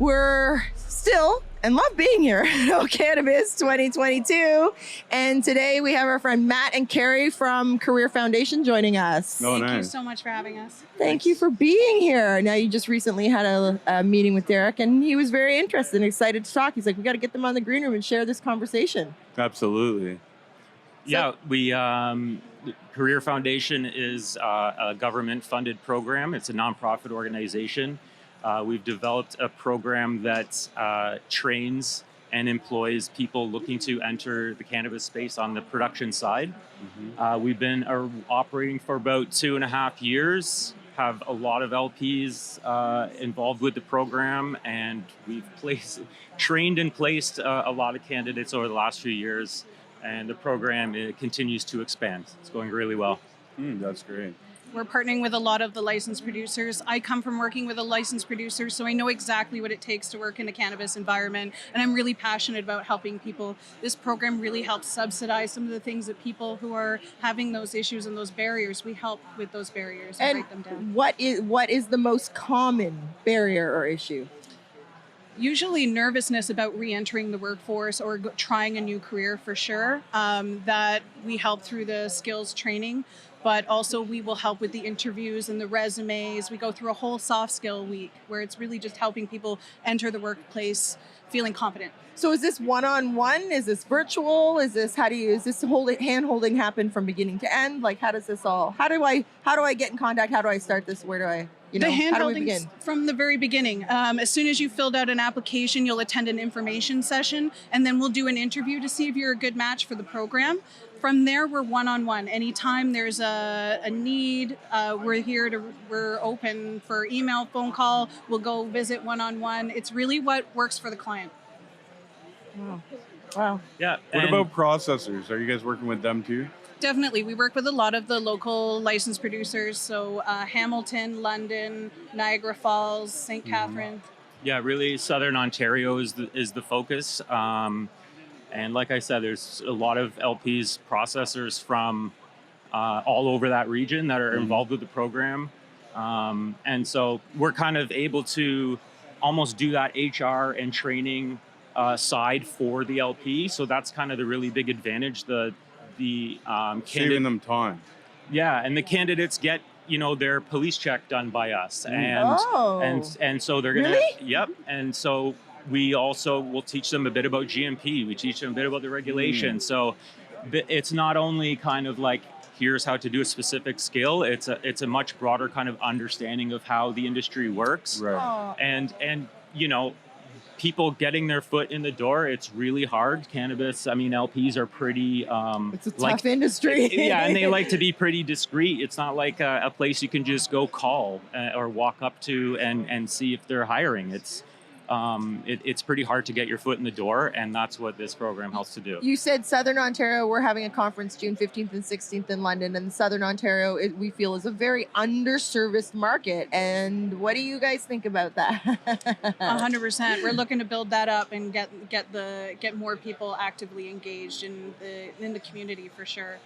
We're still and love being here at Cannabis 2022. And today we have our friend Matt and Carrie from Career Foundation joining us. Oh, Thank you nice. so much for having us. Thank you for being here. Now, you just recently had a meeting with Derek, and he was very interested and excited to talk. He's like, we got to get them on the green room and share this conversation. Absolutely. Yeah, we Career Foundation is a government-funded program. It's a nonprofit organization. We've developed a program that trains and employs people looking to enter the cannabis space on the production side. We've been operating for about 2.5 years, have a lot of LPs involved with the program, and we've trained and placed a lot of candidates over the last few years. And the program continues to expand. It's going really well. That's great. We're partnering with a lot of the licensed producers. I come from working with a licensed producer, so I know exactly what it takes to work in the cannabis environment, and I'm really passionate about helping people. This program really helps subsidize some of the things that people who are having those issues and those barriers, we help with those barriers and break them down. What is the most common barrier or issue? Usually nervousness about re-entering the workforce or trying a new career for sure, that we help through the skills training, but also we will help with the interviews and the resumes. We go through a whole soft skill week where it's really just helping people enter the workplace feeling confident. So is this one-on-one? Is this virtual? Is this hand-holding happen from beginning to end? Like, how does this all, how do I get in contact? How do I start this? Where do I, The hand how do we holding begin? from the very beginning. As soon as you filled out an application, you'll attend an information session, and then we'll do an interview to see if you're a good match for the program. From there, we're one-on-one. Anytime there's a need, we're open for email, phone call. We'll go visit one-on-one. It's really what works for the client. Wow. Yeah. What about processors? Are you guys working with them too? Definitely. We work with a lot of the local licensed producers. So Hamilton, London, Niagara Falls, St. Catherine. Yeah, really, Southern Ontario is the focus. And like I said, there's a lot of LPs, processors from all over that region that are involved with the program. And so we're kind of able to almost do that HR and training side for the LP. So that's kind of the really big advantage. Saving them time. Yeah, and the candidates get their police check done by us, and so they're gonna Yep, and so we also will teach them a bit about GMP. We teach them a bit about the regulations. So it's not only kind of like here's how to do a specific skill. It's a much broader kind of understanding of how the industry works, Right. and people getting their foot in the door, it's really hard. Cannabis, LPs are pretty... It's a tough industry. Yeah, and they like to be pretty discreet. It's not like a place you can just go call or walk up to and see if they're hiring. It's pretty hard to get your foot in the door, and that's what this program helps to do. You said Southern Ontario, we're having a conference June 15th and 16th in London, and Southern Ontario, we feel, is a very underserviced market. And what do you guys think about that? 100%. We're looking to build that up and get more people actively engaged in the community for sure.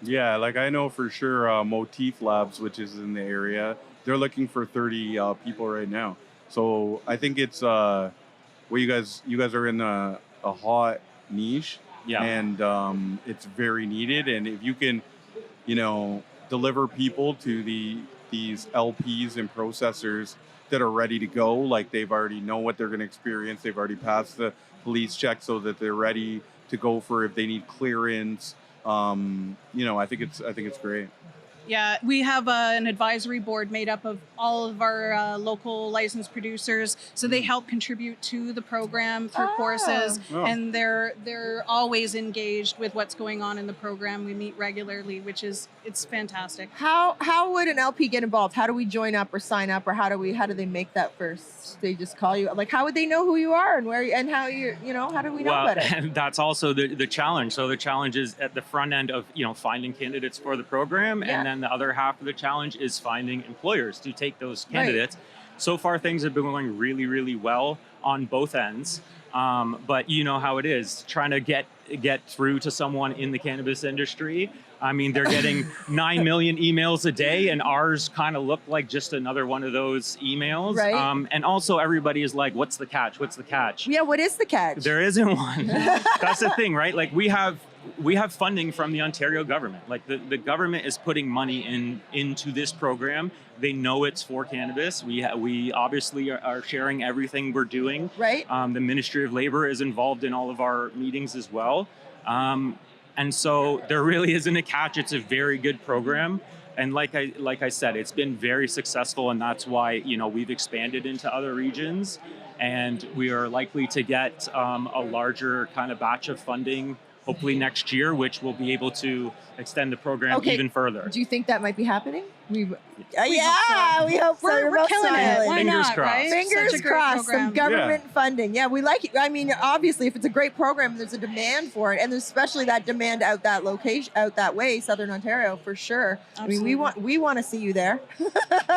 Yeah, like I know for sure Motif Labs, which is in the area, they're looking for 30 people right now. So I think it's you guys are in a hot niche, Yeah. and it's very needed. And if you can, deliver people to these LPs and processors that are ready to go, like they've already know what they're going to experience, they've already passed the police check, so that they're ready to go for if they need clearance. I think it's great. Yeah, we have an advisory board made up of all of our local licensed producers, so they help contribute to the program through courses, and they're always engaged with what's going on in the program. We meet regularly, it's fantastic. How would an LP get involved? How do we join up or sign up, or how do they make that first? They just call you. Like, how would they know who you are and where and how how do we know about it? And that's also the challenge. So the challenge is at the front end of finding candidates for the program, and then the other half of the challenge is finding employers to take those candidates. Right. So far, things have been going really, really well on both ends. But you know how it is, trying to get get through to someone in the cannabis industry. I mean, they're getting 9 million emails a day, and ours kind of look like just another one of those emails. Right. And also everybody is like, what's the catch? What's the catch? Yeah, what is the catch? There isn't one. That's the thing, right? Like we have funding from the Ontario government. Like the government is putting money into this program. They know it's for cannabis. We obviously are sharing everything we're doing. Right. The Ministry of Labor is involved in all of our meetings as well. And so there really isn't a catch. It's a very good program. And like I said, it's been very successful, and that's why we've expanded into other regions, and we are likely to get a larger kind of batch of funding hopefully next year, which will be able to extend the program even further. Do you think that might be happening? We hope so. We're killing it. Why Fingers not, crossed. right? Fingers Such a great crossed, program. some government funding. Yeah, we like it. I mean, obviously, if it's a great program, there's a demand for it, and there's especially that demand out that location, out that way, Southern Ontario, for sure. Absolutely. I mean, we want to see you there.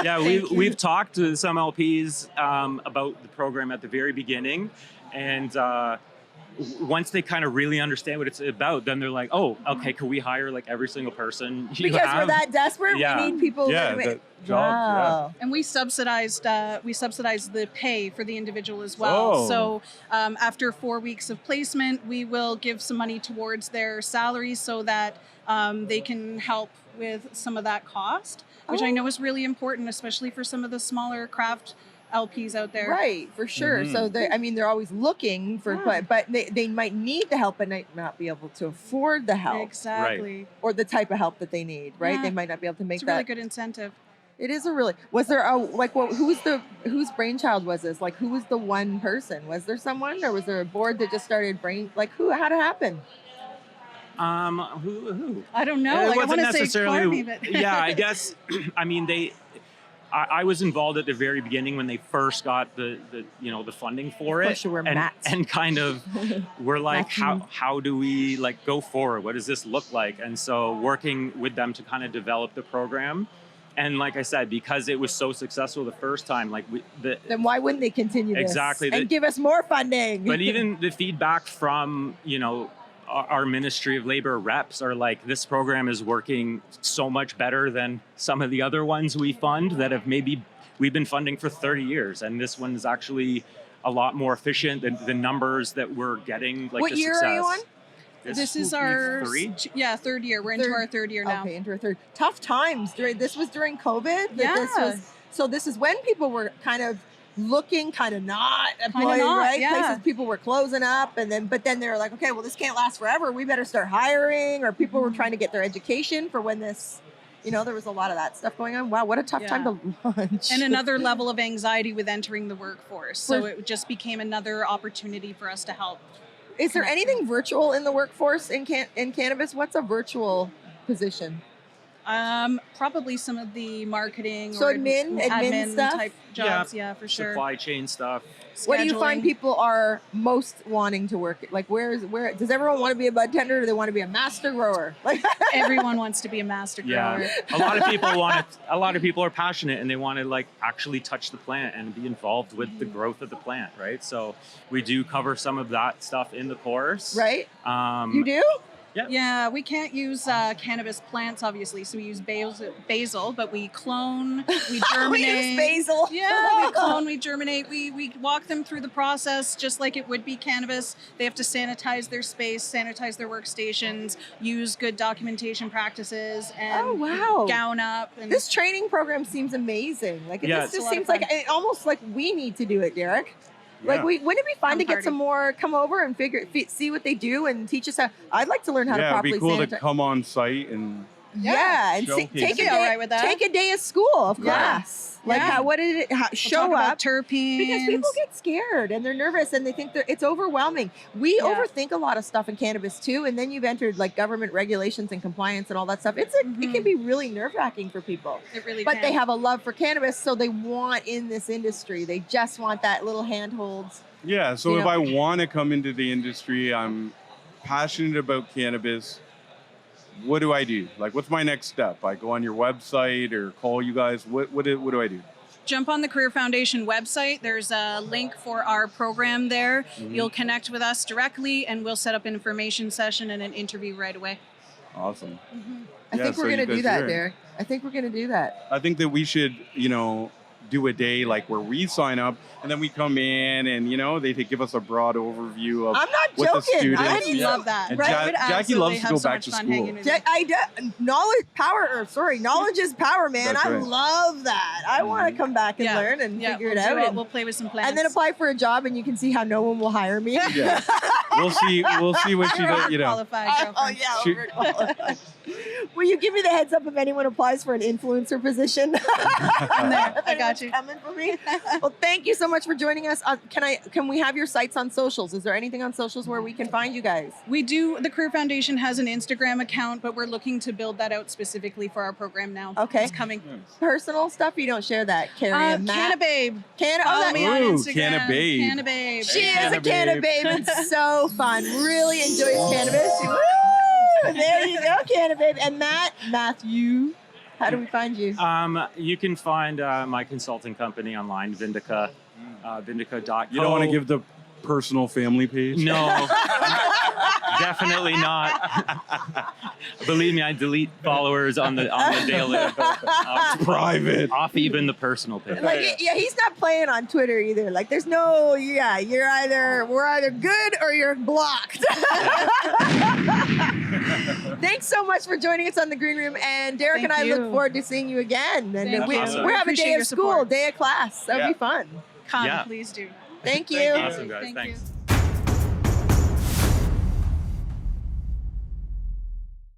Yeah, we've talked to some LPs about the program at the very beginning, and once they kind of really understand what it's about, then they're like, oh, okay, could we hire like every single person you Because have? we're that desperate, Yeah. we need people. Yeah, that, that jobs, And we subsidized the pay for the individual as well. Oh. So after 4 weeks of placement, we will give some money towards their salary so that they can help with some of that cost, which I know is really important, especially for some of the smaller craft LPs out there. Right, for sure. Mhm. So they're always looking for, but they might need the help, but might not be able to afford the help Exactly. or the type of help that they need. Right, Yeah. they might not be able to make It's a that. really good incentive. It is a really. Was there whose brainchild was this? Like, who was the one person? Was there someone, or was there a board that just started how'd it happen? Who? I don't know. It Like, I wasn't want to say necessarily. Carrie, but Yeah, I guess. I mean, I was involved at the very beginning when they first got the funding for Of it, course you were, Matt. and kind of we're like, Mathew. how do we like go forward? What does this look like? And so working with them to kind of develop the program, and like I said, because it was so successful the first time, like Then why wouldn't they continue this? Exactly. And give us more funding? but even the feedback from our Ministry of Labor reps are like, this program is working so much better than some of the other ones we fund that have maybe we've been funding for 30 years. And this one is actually a lot more efficient than the numbers that we're getting. Like What the year success. are you on? this is will be our 3. third year. We're into our third year now. Okay, into our third. Tough times. This was during COVID. Yeah. This is when people were kind of looking, kind of not employed, Kinda not, right? yeah. Places people were closing up, but then they were like, okay, well, this can't last forever. We better start hiring, or people were trying to get their education for when this. There was a lot of that stuff going on. Wow, what a tough time to launch. And another level of anxiety with entering the workforce. So it just became another opportunity for us to help. Is there anything virtual in the workforce in cannabis? What's a virtual position? Probably some of the marketing So or admin stuff? type jobs, yeah, for sure. Supply chain stuff. What do you find Scheduling. people are most wanting to work? Like, where does everyone want to be a bud tender, or do they want to be a master grower? Like, Everyone wants to be a master grower. Yeah, a lot of people want it. A lot of people are passionate and they want to like actually touch the plant and be involved with the growth of the plant, right? So we do cover some of that stuff in the course, right? You do? Yeah, we can't use cannabis plants, obviously, so we use basil, but we clone, we germinate. We use basil. Yeah, we clone, we germinate, we walk them through the process just like it would be cannabis. They have to sanitize their space, sanitize their workstations, use good documentation practices, and Oh, wow. gown up. And This training program seems amazing. Like, Yeah, this it's a just lot of seems like fun. almost like we need to do it, Derek. Like, Yeah. wouldn't it be fun I'm to get party. some more, come over and see what they do and teach us how? I'd like to learn how to it'd properly be cool sanitize. to come on site and Yeah, and Showcase. take a I'd be all day, right with that. take a day of school, of Yeah. class. Like, Yeah. what did it we'll show talk about up? terpenes. Because people get scared and they're nervous and they think it's overwhelming. We Yeah. overthink a lot of stuff in cannabis too, and then you've entered like government regulations and compliance and all that stuff. It can be really nerve-wracking for people. It really But can. they have a love for cannabis, so they want in this industry. They just want that little handholds. yeah. So You if know- I want to come into the industry, I'm passionate about cannabis. What do I do? Like, what's my next step? I go on your website or call you guys. What do I do? jump on the Career Foundation website. There's a link for our program there. You'll connect with us directly, and we'll set up an information session and an interview right away. Awesome. I think we're going to do that, Derek. I think we're going to do that. I think that we should, do a day like where we sign up and then we come in and, they give us a broad overview of I'm not what the joking. students. I would love that. And Right? I would Jackie loves absolutely to go have so back much to fun school. hanging with you. Knowledge is power, man. That's I right. love that. I want to come back and learn and figure we'll it do out. We'll play with some plans. And then apply for a job, and you can see how no one will hire me. Yeah. We'll see what she does, Qualified girlfriend. She- overqualified. Will you give me the heads up if anyone applies for an influencer position? I'm there. I got you. Coming for me. Well, thank you so much for joining us. Can we have your sites on socials? Is there anything on socials where we can find you guys? We do. The Career Foundation has an Instagram account, but we're looking to build that out specifically for our program now. Okay. It's coming. Personal stuff, you don't share that, Carrie and Matt. Cannababe. Follow Follow me on Ooh, Instagram. Cannababe. Cannababe. She is a Cannabis. Cannabis. It's so fun. Really enjoys cannabis. Woo! There you go, Cannabis. And Mathew, how do we find you? You can find my consulting company online, Vindica, vindica.co. You don't want to give the personal family page? No, definitely not. Believe me, I delete followers on the daily. It's private. Off even the personal page. He's not playing on Twitter either. Like, there's no, we're either good or you're blocked. Thanks so much for joining us on the Green Room, and Derek and I look forward to seeing you again. And Thank we you. have a Appreciate day your of school, support. day of class. That'll be fun. Come, Yeah. please do. Thank you. Awesome, guys. Thank Thanks. you.